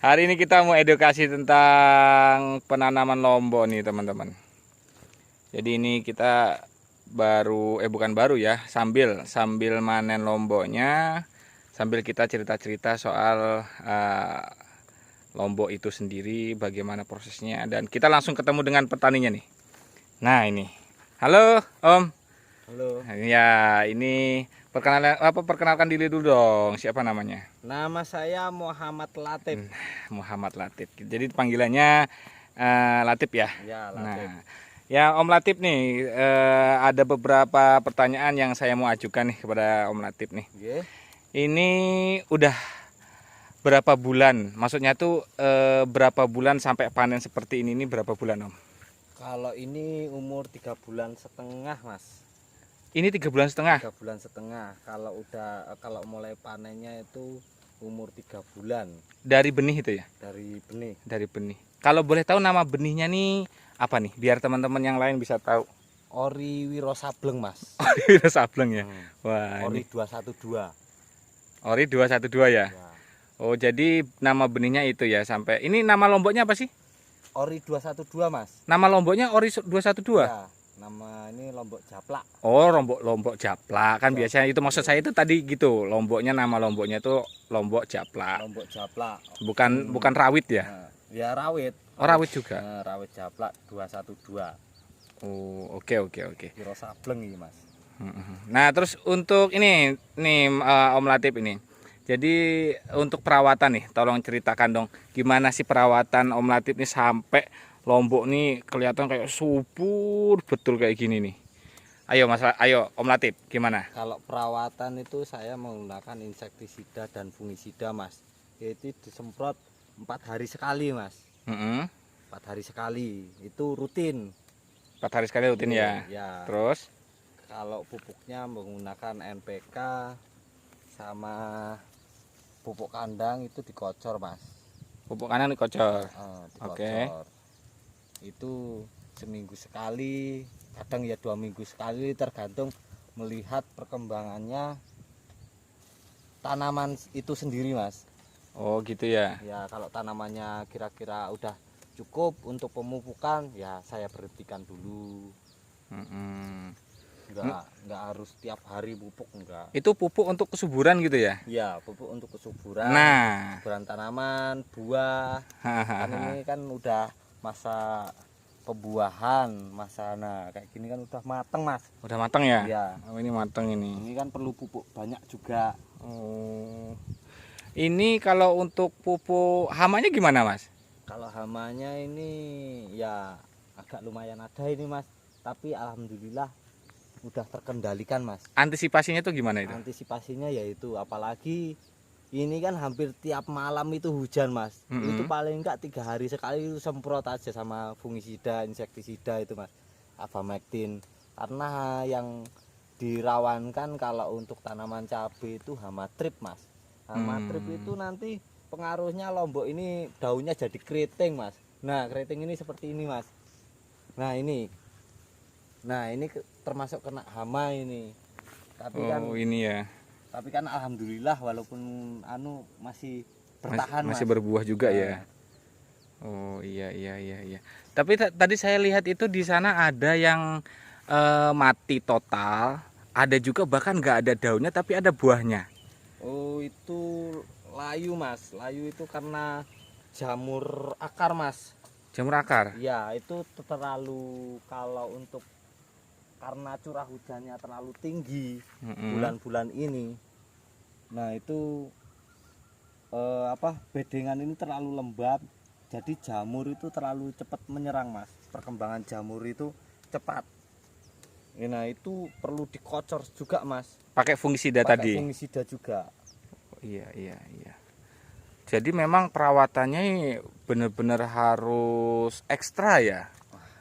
Hari ini kita mau edukasi tentang penanaman lombok nih teman-teman. Jadi ini kita bukan baru ya, sambil manen lomboknya, sambil kita cerita-cerita soal lombok itu sendiri, bagaimana prosesnya, dan kita langsung ketemu dengan petaninya nih. Nah ini, halo Om. Halo. Ya ini perkenalkan diri dulu dong, siapa namanya? Nama saya Muhammad Latif. Muhammad Latif. Jadi panggilannya Latif ya. Ya, Latif. Nah, ya Om Latif nih, ada beberapa pertanyaan yang saya mau ajukan nih kepada Om Latif nih. Yeah. Ini udah berapa bulan? Maksudnya tuh berapa bulan sampai panen seperti ini berapa bulan Om? Kalau ini umur 3,5 bulan, Mas. Ini 3,5 bulan. 3,5 bulan. Kalau mulai panennya itu umur 3 bulan. Dari benih itu ya? Dari benih. Dari benih. Kalau boleh tahu nama benihnya nih apa nih? Biar teman-teman yang lain bisa tahu. Ori Wiro Sableng, Mas. Ori Wiro Sableng ya. Wah, Ori ini 212. Ori 212 ya. Ya. Oh, jadi nama benihnya itu ya sampai. Ini nama lomboknya apa sih? Ori 212, Mas. Nama lomboknya Ori 212. Ya, nama ini lombok japlak. Oh, lombok japlak. Kan biasanya itu maksud saya itu tadi gitu. Lomboknya nama lomboknya itu lombok japlak. Lombok japlak. Bukan rawit ya? Nah, ya rawit. Oh, rawit juga. Rawit japlak 212. Oh, oke. Wiro Sableng ini, Mas. Nah, terus untuk ini nih Om Latif ini. Jadi untuk perawatan nih, tolong ceritakan dong gimana sih perawatan Om Latif nih sampai lombok nih kelihatan kayak subur betul kayak gini nih. Ayo Om Latif, gimana? Kalau perawatan itu saya menggunakan insektisida dan fungisida, Mas. Itu disemprot 4 hari sekali, Mas. 4 hari sekali, itu rutin. 4 hari sekali rutin ya. Ya. Terus kalau pupuknya menggunakan NPK sama pupuk kandang itu dikocor, Mas. pupuk kanan dikocor. Dikocor. Oke. Itu seminggu sekali, kadang ya 2 minggu sekali, tergantung melihat perkembangannya tanaman itu sendiri, Mas. Oh gitu ya. Ya, kalau tanamannya kira-kira udah cukup untuk pemupukan, ya saya berhentikan dulu. Enggak harus tiap hari pupuk, enggak. Itu pupuk untuk kesuburan gitu ya? Ya, pupuk untuk kesuburan. Nah, kesuburan tanaman, buah. Kan ini kan udah masa pembuahan, kayak gini kan udah mateng, Mas. Udah mateng ya? Iya. Oh, ini mateng ini. Ini kan perlu pupuk banyak juga. Oh. Ini kalau untuk pupuk hamanya gimana, Mas? Kalau hamanya ini ya agak lumayan ada ini, Mas. Tapi alhamdulillah udah terkendalikan, Mas. Antisipasinya tuh gimana itu? Antisipasinya yaitu apalagi ini kan hampir tiap malam itu hujan, Mas. Itu paling enggak 3 hari sekali itu semprot aja sama fungisida, insektisida itu, Mas. Abamectin. Karena yang dirawankan kalau untuk tanaman cabai itu hama trip, Mas. Hama trip itu nanti pengaruhnya lombok ini daunnya jadi keriting, Mas. Nah, keriting ini seperti ini, Mas. Nah, ini termasuk kena hama ini. Tapi ini ya. Tapi kan alhamdulillah walaupun masih bertahan, masih Mas. berbuah juga ya. Oh iya. Tapi tadi saya lihat itu di sana ada yang mati total, ada juga bahkan nggak ada daunnya tapi ada buahnya. Oh, itu layu, Mas. Layu itu karena jamur akar, Mas. Jamur akar? Ya, itu terlalu karena curah hujannya terlalu tinggi bulan-bulan ini. Nah, itu bedengan ini terlalu lembab. Jadi jamur itu terlalu cepat menyerang, Mas. Perkembangan jamur itu cepat. Nah, itu perlu dikocor juga, Mas. Pakai fungisida tadi. Pakai fungisida juga. Oh, iya. Jadi memang perawatannya benar-benar harus ekstra ya.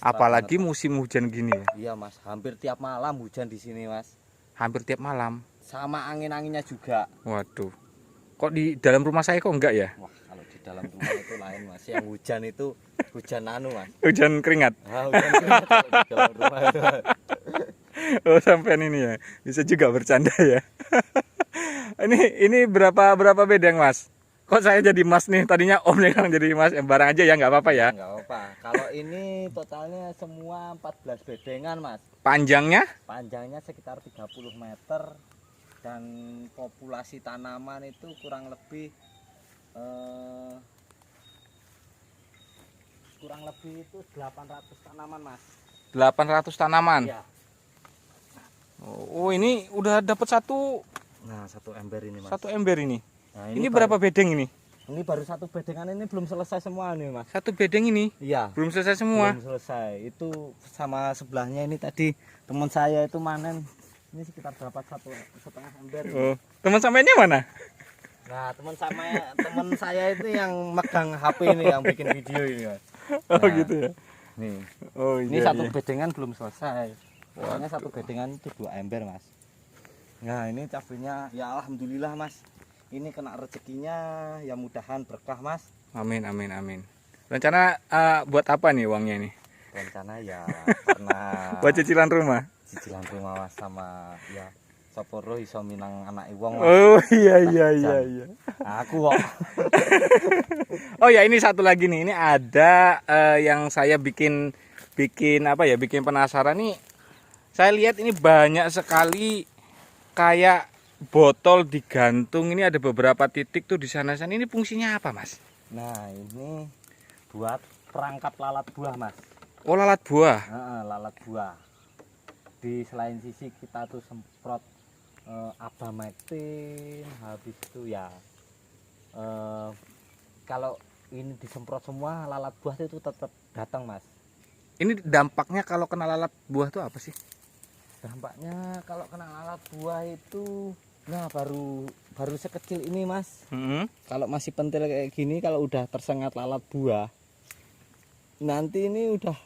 Apalagi banget, musim hujan gini ya. Iya, Mas. Hampir tiap malam hujan di sini, Mas. Hampir tiap malam. Sama angin-anginnya juga. Waduh. Kok di dalam rumah saya kok enggak ya? Wah, kalau di dalam rumah itu lain, Mas. Yang hujan itu hujan Mas. Hujan keringat. Hujan keringat di dalam rumah itu. Oh, sampean ini ya. Bisa juga bercanda ya. Ini berapa bedeng, Mas? Kok saya jadi Mas nih? Tadinya Om yang jadi Mas. Barang aja ya, nggak apa-apa ya. Nggak apa. Kalau ini totalnya semua 14 bedengan, Mas. Panjangnya? Panjangnya sekitar 30 meter dan populasi tanaman itu kurang lebih itu 800 tanaman, Mas. 800 tanaman. Iya. Oh, ini udah dapat satu Nah, satu ember ini, Mas. satu ember ini. Nah, Ini baru- berapa bedeng ini? Ini baru satu bedengan, ini belum selesai semua nih, Mas. Satu bedeng ini Iya. belum selesai semua. Belum selesai. Itu sama sebelahnya ini tadi teman saya itu manen. Ini sekitar dapat 1,5 ember. Oh, teman samainya mana? Nah, teman saya itu yang megang HP ini yang bikin video ini, Mas. Oh, Nah, gitu ya. Nih. Oh, Ini iya. satu Iya. bedengan belum selesai. Pokoknya satu bedengan itu 2 ember, Mas. Nah, ini cabenya ya alhamdulillah, Mas. Ini kena rezekinya ya mudahan berkah, Mas. Amin, amin, amin. Rencana buat apa nih uangnya ini? Rencana ya karena Buat cicilan rumah. cicilan rumah, Mas, sama ya sapa roh iso minang anak wong, Mas. Oh, iya, iya, iya, iya. Aku kok. Oh ya, ini satu lagi nih. Ini ada yang saya bikin apa ya? Bikin penasaran nih. Saya lihat ini banyak sekali kayak botol digantung. Ini ada beberapa titik tuh di sana-sana. Ini fungsinya apa, Mas? Nah, ini buat perangkap lalat buah, Mas. Oh, lalat buah. Heeh, lalat buah. Di selain sisi kita tuh semprot abamectin, habis itu ya kalau ini disemprot semua lalat buah itu tetap datang, Mas. Ini dampaknya kalau kena lalat buah tuh apa sih? Dampaknya kalau kena lalat buah itu nah baru sekecil ini, Mas. Kalau masih pentil kayak gini, kalau udah tersengat lalat buah nanti ini udah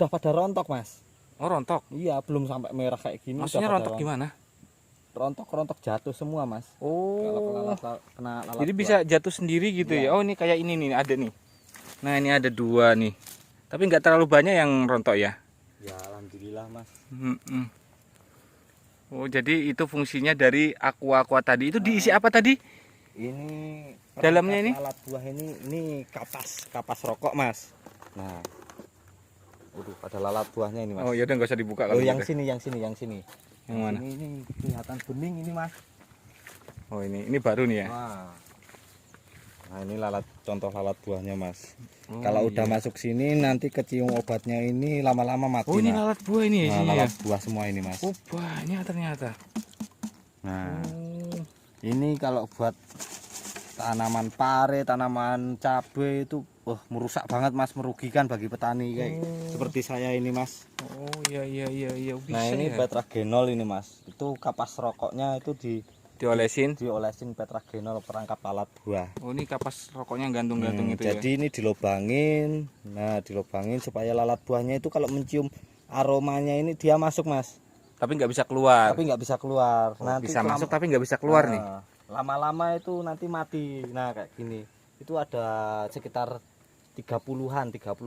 pada rontok, Mas. Oh, rontok. Iya, belum sampai merah kayak gini. Maksudnya udah pada rontok gimana? rontok jatuh semua, Mas. Kalau Oh. kena lalat Jadi buah. bisa jatuh sendiri gitu Iya. ya. Oh, ini kayak ini nih, ada nih. Nah, ini ada 2 nih. Tapi nggak terlalu banyak yang rontok ya. Ya alhamdulillah, Mas. Mm-mm. Oh, jadi itu fungsinya dari aqua tadi. Itu diisi apa tadi? Ini Dalamnya ini? lalat buah ini kapas rokok, Mas. Nah. Waduh, ada lalat buahnya ini, Mas. Oh, ya udah nggak usah dibuka Oh, kalau yang gitu. sini. Yang mana? Ini kelihatan bening ini, Mas. Oh, ini baru nih ya. Nah, ini contoh lalat buahnya, Mas. Oh, Kalau iya. udah masuk sini nanti kecium obatnya ini lama-lama mati. Oh, ini Mas. lalat buah ini ya Nah, isinya ya. lalat buah semua ini, Mas. Oh, banyak ternyata. Nah, Oh. ini kalau buat tanaman pare, tanaman cabai itu merusak banget, Mas, merugikan bagi petani kayak seperti saya ini, Mas. Oh, iya. Bisa Nah, ini ya. petragenol ini, Mas. Itu kapas rokoknya itu Diolesin. diolesin petragenol perangkap lalat buah. Oh, ini kapas rokoknya gantung-gantung itu ya. Jadi ini dilobangin. Nah, dilobangin supaya lalat buahnya itu kalau mencium aromanya ini dia masuk, Mas. Tapi nggak bisa keluar. Tapi nggak bisa keluar. Oh, bisa masuk tapi nggak bisa keluar nih. Lama-lama itu nanti mati. Nah, kayak gini. Itu ada sekitar 30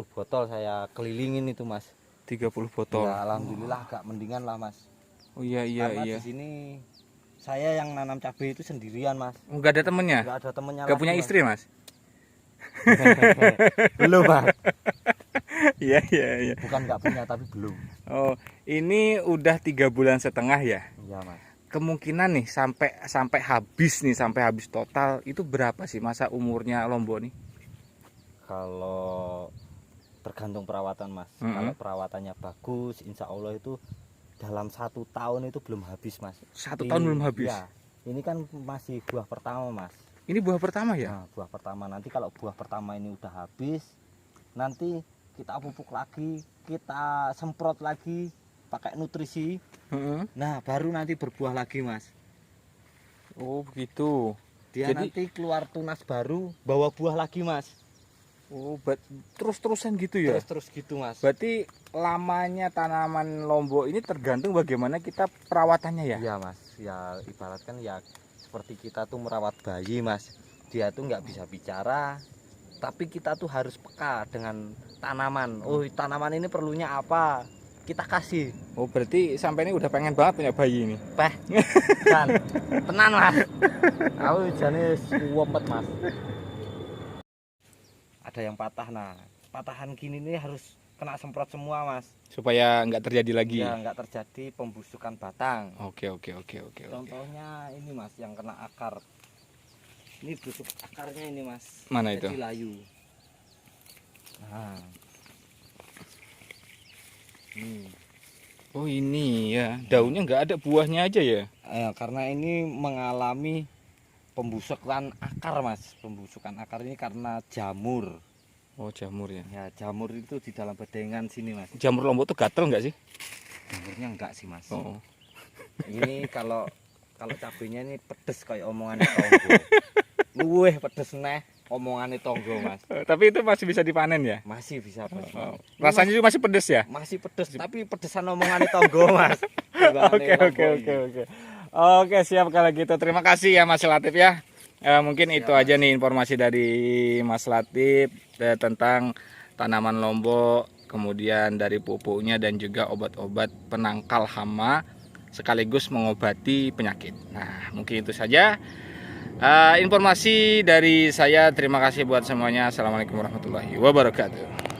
botol saya kelilingin itu, Mas. 30 botol. Ya, alhamdulillah agak mendingan lah, Mas. Oh, iya. Karena di sini saya yang nanam cabai itu sendirian, Mas. Nggak ada temennya. Nggak ada temennya. Nggak lagi, punya Mas. istri, Mas. Belum, Mas. Iya. Bukan nggak punya tapi belum. Oh, ini udah 3,5 bulan ya. Iya, Mas. Kemungkinan nih sampai habis total itu berapa sih masa umurnya Lombok nih? Kalau tergantung perawatan, Mas. Kalau perawatannya bagus, insya Allah itu dalam 1 tahun itu belum habis, Mas. 1 tahun belum habis. Ya, ini kan masih buah pertama, Mas. Ini buah pertama ya? Nah, buah pertama. Nanti kalau buah pertama ini udah habis, nanti kita pupuk lagi, kita semprot lagi pakai nutrisi. Nah, baru nanti berbuah lagi, Mas. Oh, begitu. Dia Jadi- nanti keluar tunas baru, bawa buah lagi, Mas. Oh, terus-terusan gitu ya? Terus gitu, Mas. Berarti lamanya tanaman Lombok ini tergantung bagaimana kita perawatannya ya? Iya, Mas. Ya ibaratkan ya seperti kita tuh merawat bayi, Mas. Dia tuh nggak bisa bicara, tapi kita tuh harus peka dengan tanaman. Oh, tanaman ini perlunya apa? kita kasih. Oh, berarti sampai ini udah pengen banget punya bayi ini. Peh. Dan tenan Mas. Aku jane suwepet Mas. Ada yang patah. Nah, patahan gini nih harus kena semprot semua Mas. Supaya nggak terjadi lagi. Ya, nggak terjadi pembusukan batang. Oke. Contohnya ini Mas yang kena akar. Ini busuk akarnya ini Mas. Mana Jadi itu? layu. Nah. Oh, ini ya. Daunnya nggak ada, buahnya aja ya. Karena ini mengalami pembusukan akar Mas. Pembusukan akar ini karena jamur. Oh, jamur ya. Ya, jamur itu di dalam bedengan sini Mas. Jamur Lombok tuh gatel nggak sih? Jamurnya enggak sih Mas. Oh. Ini kalau cabenya ini pedes kayak omongan tonggo. Luweh pedes neh omongan tonggo Mas. Tapi itu masih bisa dipanen ya? Masih bisa Mas. Rasanya juga masih pedes ya? Masih pedes tapi pedesan omongan tonggo Mas. Oke. Oke, siap kalau gitu. Terima kasih ya Mas Latif ya. Mungkin Siap, itu aja nih informasi dari Mas Latif tentang tanaman lombok, kemudian dari pupuknya dan juga obat-obat penangkal hama sekaligus mengobati penyakit. Nah, mungkin itu saja informasi dari saya. Terima kasih buat semuanya. Assalamualaikum warahmatullahi wabarakatuh.